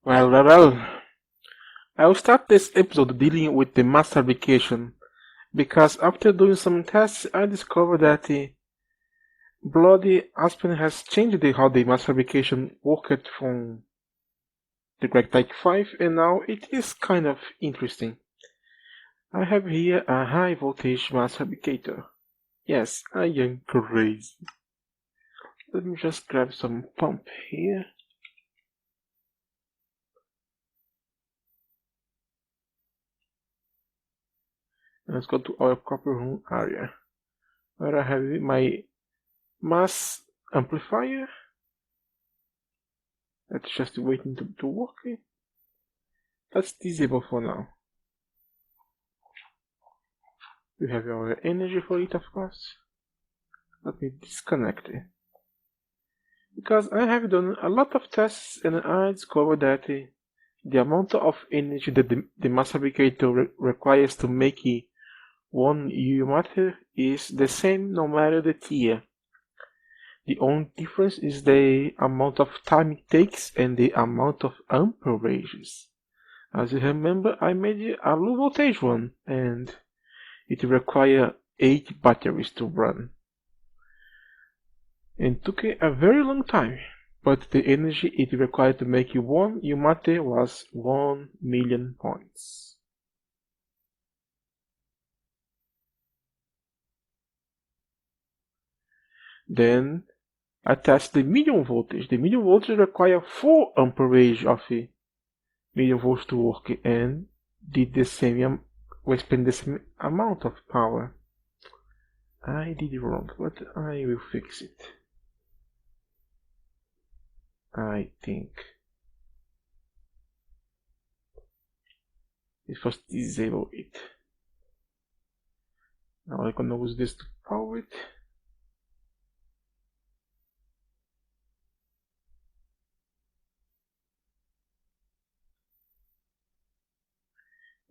Well. I'll start this episode dealing with the mass fabrication because after doing some tests, I discovered that the bloody Aspen has changed how the mass fabrication worked from the Type 5, and now it is kind of interesting. I have here a high voltage mass fabricator. Yes, I am crazy. Let me just grab some pump here. Let's go to our copper room area, where I have my mass amplifier. That's just waiting to work. Let's disable for now. We have our energy for it, of course. Let me disconnect it. Because I have done a lot of tests and I discovered that the amount of energy that the mass fabricator requires to make one UU matter is the same no matter the tier. The only difference is the amount of time it takes and the amount of amperages. As you remember, I made a low voltage one and it required 8 batteries to run. And took a very long time, but the energy it required to make one UU matter was 1 million points. Then I test the medium voltage. The medium voltage requires 4 amperage of medium voltage to work and did the same, spend the same amount of power. I did it wrong, but I will fix it. I think. Let's first disable it. Now I'm gonna use this to power it.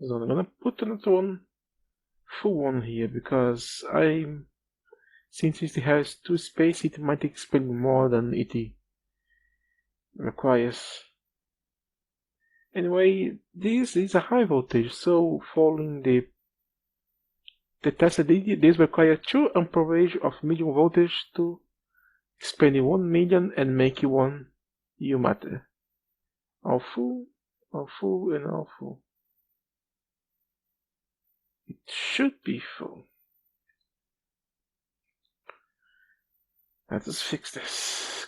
So I'm gonna put another one, full one here, because since it has 2 space, it might expend more than it requires. Anyway, this is a high voltage, so following the test I did, this requires 2 amperage of medium voltage to expand 1 million and make 1 UU matter. All full, and all full. It should be full. Let us fix this.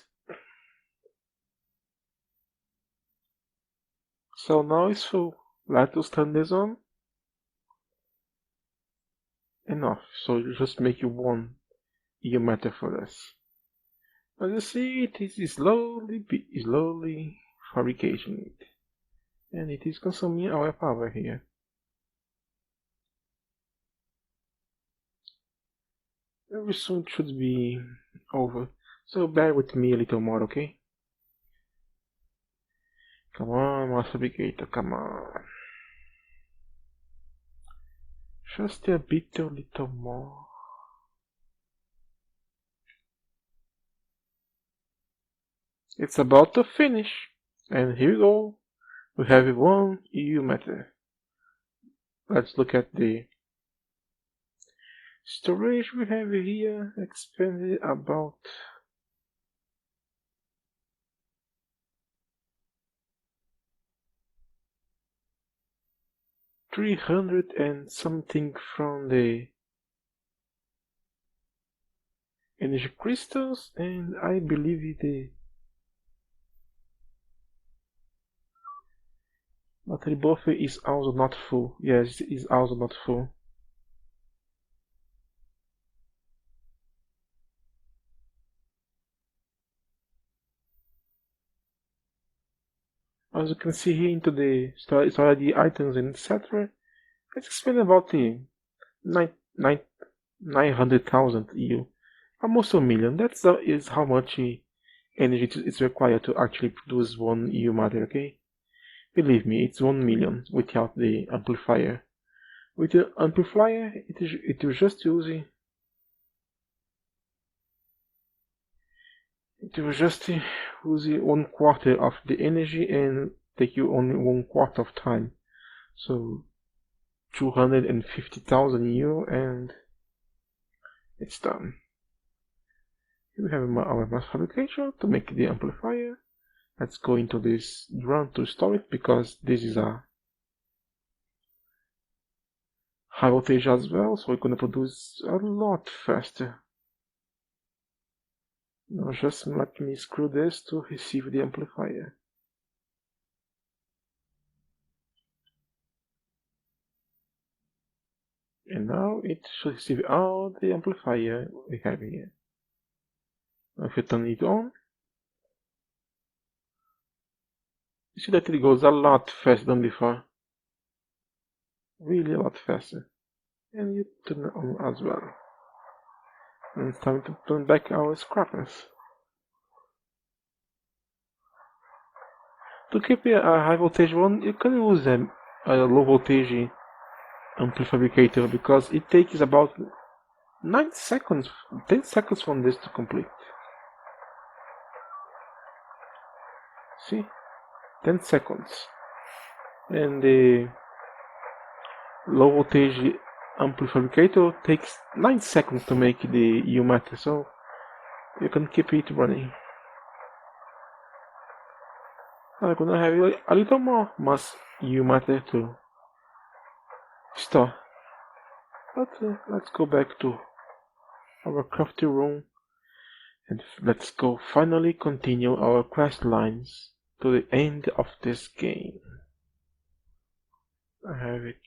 So now it's full. Let us turn this on. Enough. So you just make 1 UU matter for us. As you see, it is slowly fabricating it. And it is consuming our power here. Very soon it should be over. So bear with me a little more, okay? Come on, mass fabricator, come on. Just a little more. It's about to finish. And here we go. We have 1 UU matter. Let's look at the storage we have here. Expanded about 300 and something from the energy crystals, and I believe the battery buffer is also not full. Yes, it is also not full. As you can see here into the storage items and etc. Let's expand about the 900,000 EU, almost a million. That's is how much energy is required to actually produce 1 EU matter. Okay, believe me, it's 1 million without the amplifier. With the amplifier, it will just use 1/4 of the energy, and take you only 1/4 of time. So 250,000 euro and it's done. Here we have our mass fabrication to make the amplifier. Let's go into this drum to store it because this is a high voltage as well, so we're gonna produce a lot faster. Now just let me screw this to receive the amplifier. And now it should receive all the amplifier we have here. Now if you turn it on, you see that it goes a lot faster than before. Really a lot faster. And you turn it on as well. And it's time to turn back our scrappers. To keep a high voltage one, you can use a low voltage amplifier because it takes about 9 seconds, 10 seconds from this to complete. See? 10 seconds. And the low voltage amplifier takes 9 seconds to make the U matter, so you can keep it running. I'm gonna have a little more mass U matter to store. But let's go back to our crafting room and let's go finally continue our quest lines to the end of this game. I have it.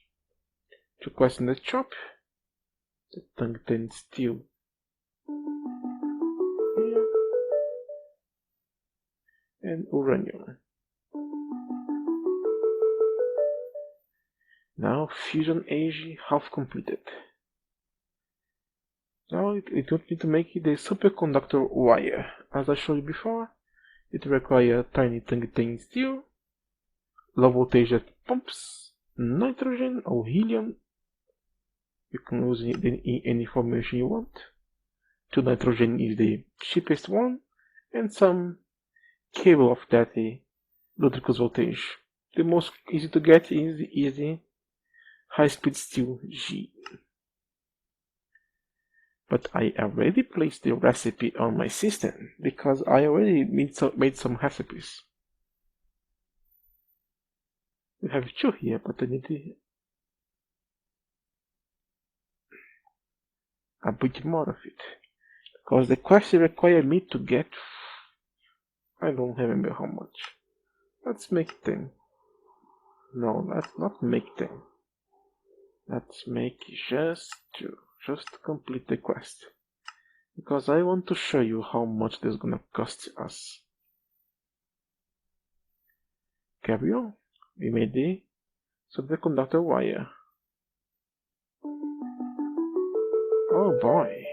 2 quests in the shop. The tungsten steel. Here. And uranium. Now fusion age half completed. Now it wants me to make the superconductor wire. As I showed you before, it requires tiny tungsten steel, low voltage that pumps nitrogen or helium. You can use it in any formation you want. 2 nitrogen is the cheapest one, and some cable of that ludicrous voltage. The most easy to get is the high-speed steel G. But I already placed the recipe on my system because I already made some recipes. We have 2 here, but I need a bit more of it. Because the quest requires me to get, I don't remember how much. Let's make 10. No, let's not make 10. Let's make just 2. Just to complete the quest. Because I want to show you how much this is gonna cost us. Carry on. We made the superconductor wire. Oh boy.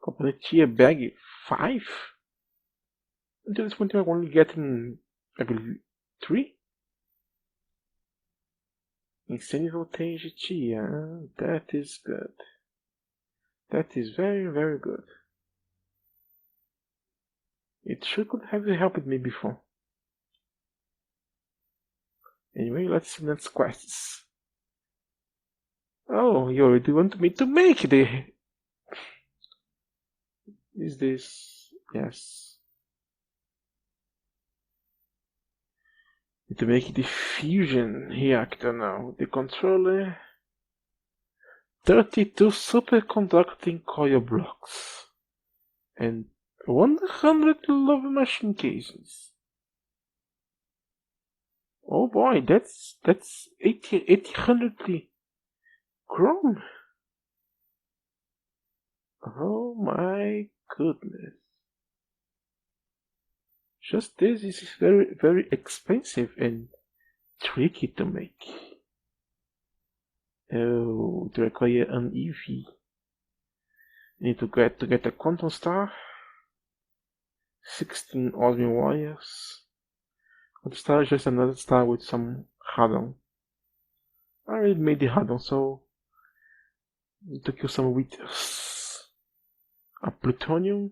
Complete tier bag 5? Until this point I'm only getting, I believe, 3? Insane voltage tier, that is good. That is very, very good. It should have helped me before. Anyway, let's see next quests. Oh, you already want me to make the... Is this... Yes. Need to make the fusion reactor now. The controller... 32 superconducting coil blocks. And 100 love machine cases. Oh boy, that's 800 chrome. Oh my goodness. Just this is very, very expensive and tricky to make. Oh, to require an EV. Need to get a quantum star. 16 osmium wires. Quantum star is just another star with some radon. I already made the radon, so need to kill some with a plutonium,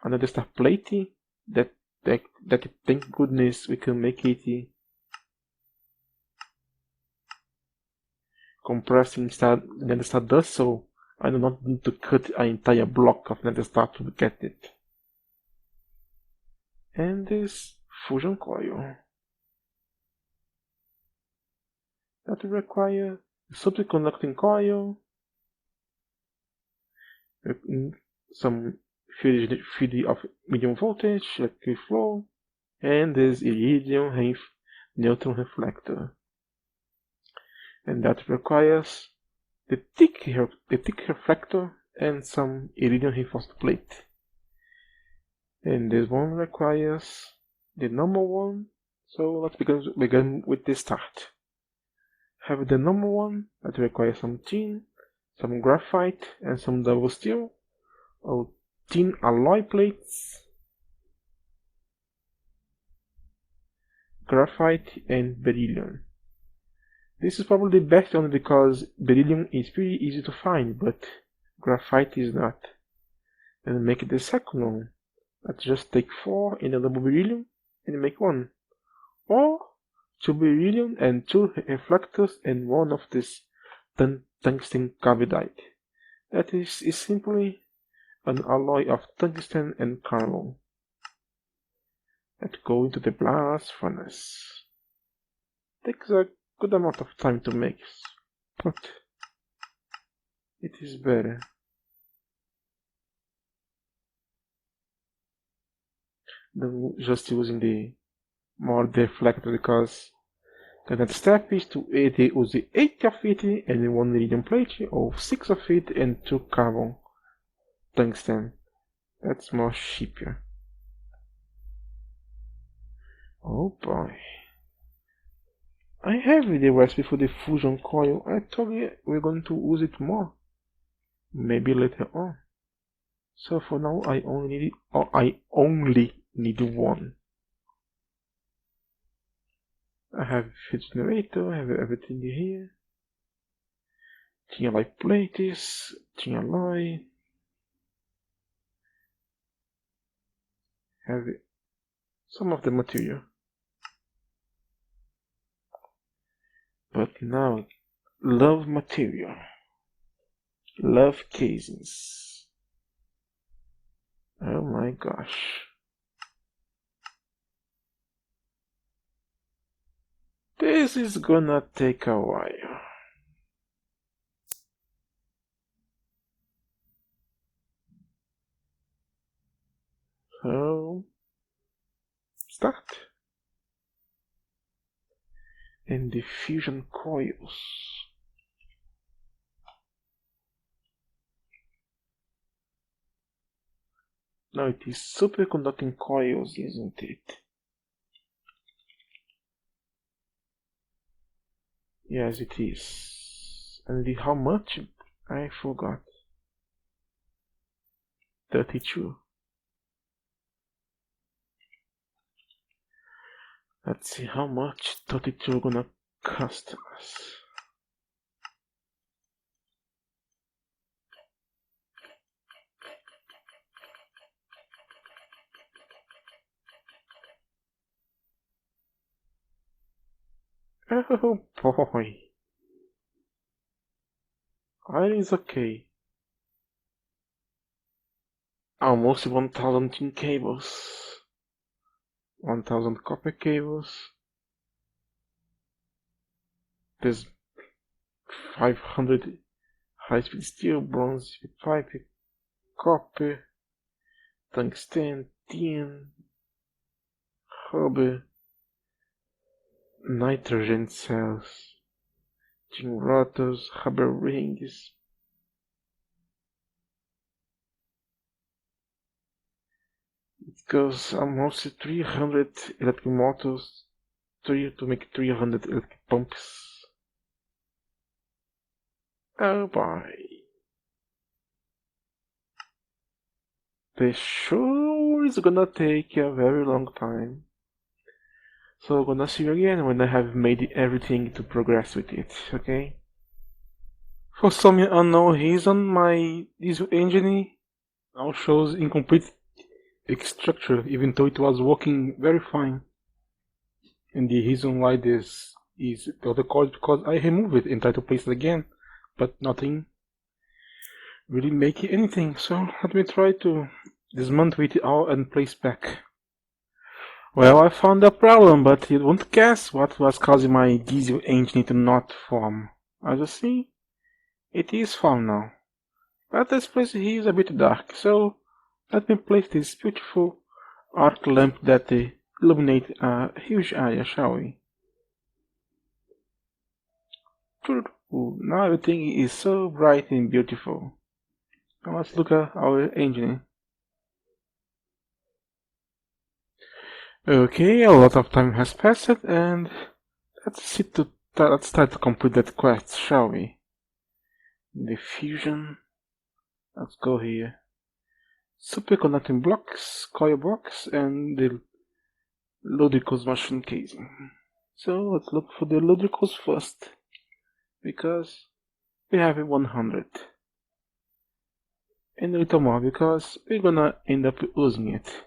another star plating that that thank goodness we can make it compressed instead nether star does, so I do not need to cut an entire block of nether star to get it. And this fusion coil that will require a superconducting coil, some feed of medium voltage, electric flow, and this iridium neutron reflector. And that requires the thick reflector and some iridium reinforced plate. And this one requires the normal one, so let's begin with the start. Have the normal one that requires some tin, some graphite, and some double steel, or tin alloy plates, graphite, and beryllium. This is probably the best one because beryllium is pretty easy to find, but graphite is not. And make the second one. Let's just take 4 in a double beryllium and make 1. Or 2 beryllium and 2 reflectors and 1 of this tungsten carbide. That is simply an alloy of tungsten and carbon. Let's go into the blast furnace. Takes a good amount of time to make, but it is better. Than just using the more deflector, because the next step is to either use 8 of it and 1 iridium plate, or 6 of it and 2 carbon tungsten. That's more cheaper. Oh boy. I have the recipe for the fusion coil. I thought we're going to use it more. Maybe later on. So for now I only need 1. I have a generator, I have everything here. Tin alloy plates, tin alloy. Have some of the material. But now, love material. Love casings. Oh my gosh. This is gonna take a while. So, start. And the fusion coils. Now it is superconducting coils, isn't it? Yes, it is. And how much? I forgot. 32. Let's see how much 32 gonna cost us. Oh boy. Iron is okay. Almost 1000 tin cables. 1000 copper cables. There's 500 high-speed steel, bronze, pipe, copper, tungsten, tin, rubber, nitrogen cells, tin rotors, rubber rings. It goes almost 300 electric motors to make 300 electric pumps. Oh boy. This sure is gonna take a very long time. So I'm gonna see you again when I have made everything to progress with it, okay? For some unknown reason, this engine now shows incomplete structure, even though it was working very fine. And the reason why this is the code because I remove it and try to place it again, but nothing really make anything. So let me try to dismantle it all and place back. Well, I found a problem, but you won't guess what was causing my diesel engine to not form. As you see, it is formed now. But this place here is a bit dark, so let me place this beautiful arc lamp that illuminate a huge area, shall we? Now everything is so bright and beautiful. Now let's look at our engine. Okay, a lot of time has passed and let's start to complete that quest, shall we? The fusion. Let's go here. Superconducting blocks, coil box, and the Ludicrous machine casing. So let's look for the Ludicrous first, because we have a 100. And a little more, because we're gonna end up using it.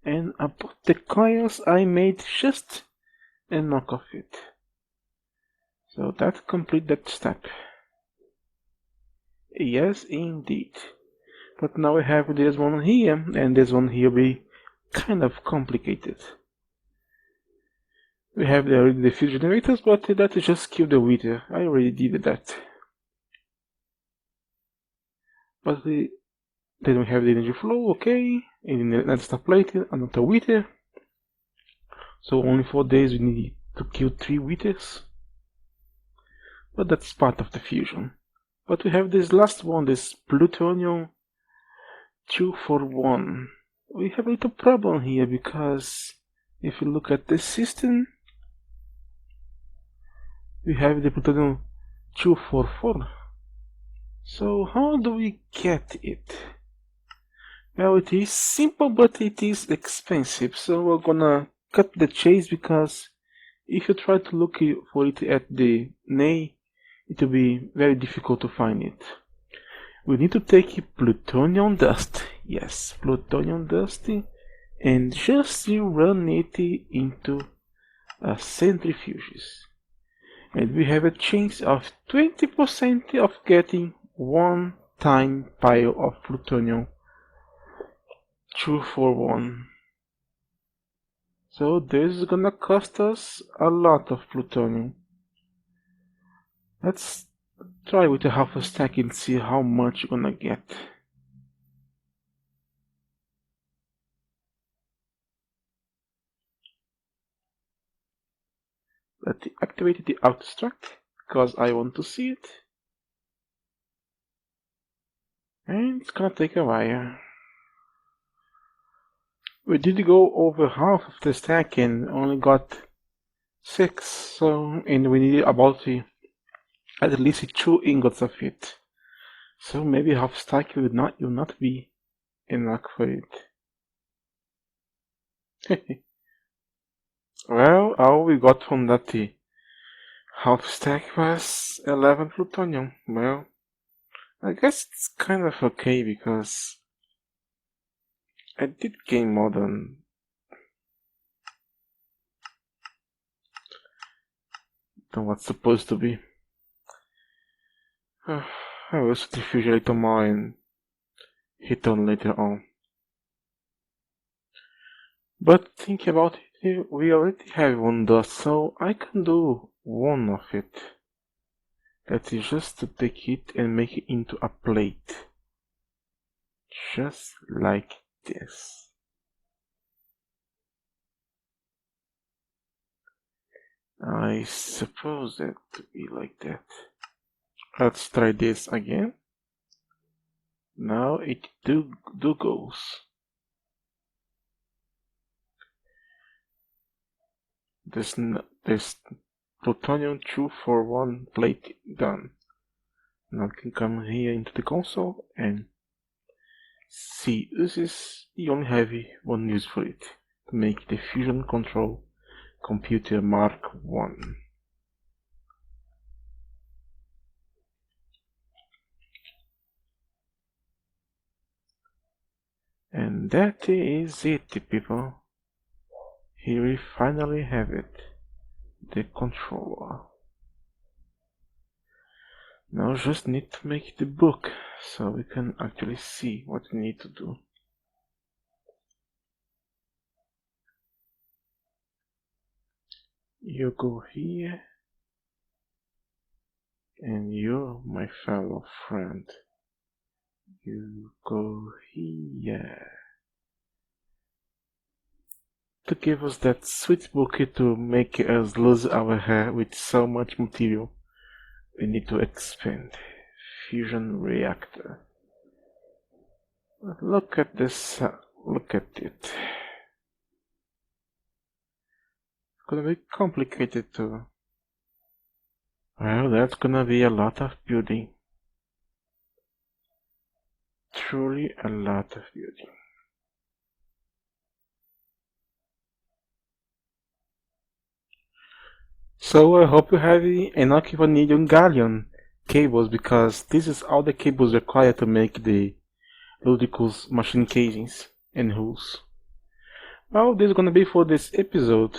And I put the coils I made just a knock of it. So that complete that step. Yes, indeed. But now we have this one here, and this one here will be kind of complicated. We have the fuel generators, but that just kill the wheater. I already did that. But they don't have the energy flow, okay. And let's start plating another wheater. So only 4 days we need to kill 3 wheaters. But that's part of the fusion. But we have this last one, this plutonium 241. We have a little problem here because if you look at the system, we have the plutonium 244. So how do we get it? Well, it is simple, but it is expensive. So we're gonna cut the chase because if you try to look for it at the NA, it will be very difficult to find it. We need to take plutonium dust. Yes, plutonium dust, and just run it into a centrifuges. And we have a chance of 20% of getting one time pile of plutonium 241. So this is gonna cost us a lot of plutonium. Let's try with a half a stack and see how much we're gonna get. Let's activate the autostruct because I want to see it. And it's gonna take a while. We did go over half of the stack and only got 6, so and we need about at least 2 ingots of it. So maybe half stack will not be enough for it. Well, all we got from that half stack was 11 plutonium. Well, I guess it's kind of okay because I did gain more than what's supposed to be. I will centrifuge a little more and hit on later on. But think about it, we already have one dust, so I can do one of it. That is just to take it and make it into a plate. Just like this. I suppose that to be like that. Let's try this again. Now it do goes. This plutonium 241 plate done. Now I can come here into the console and see. This is you only have one use for it, to make the fusion control computer Mark 1. And that is it, people. Here we finally have it. The controller. Now just need to make the book so we can actually see what we need to do. You go here, and you, my fellow friend, you go here. To give us that sweet bouquet to make us lose our hair with so much material, we need to expand. Fusion reactor. Look at this, look at it. It's gonna be complicated too. Well, that's gonna be a lot of building. Truly a lot of building. So I hope you have enough vanadium gallium cables, because this is all the cables required to make the Ludicrous machine casings and hulls. Well, this is gonna be for this episode.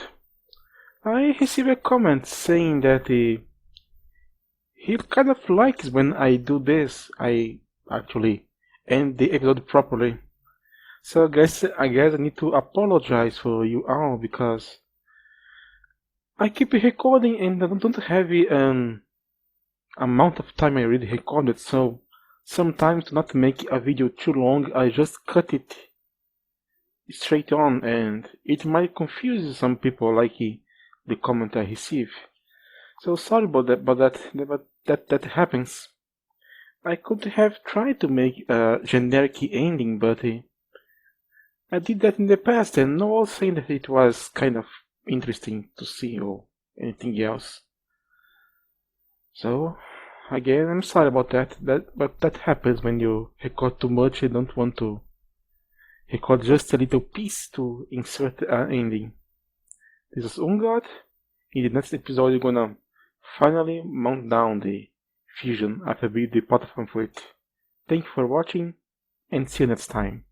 I received a comment saying that he kind of likes when I do this. I actually end the episode properly. So I guess I need to apologize for you all, because I keep recording and I don't have the amount of time I already recorded, so sometimes to not make a video too long, I just cut it straight on, and it might confuse some people, like the comment I receive. So sorry about that, but that happens. I could have tried to make a generic ending, but I did that in the past, and no one was saying that it was kind of interesting to see or anything else. So again, I'm sorry about that. But that happens when you record too much. You don't want to record just a little piece to insert an ending. This is Ungod. In the next episode, you're gonna finally mount down the Fusion after building the platform for it. Thank you for watching, and see you next time.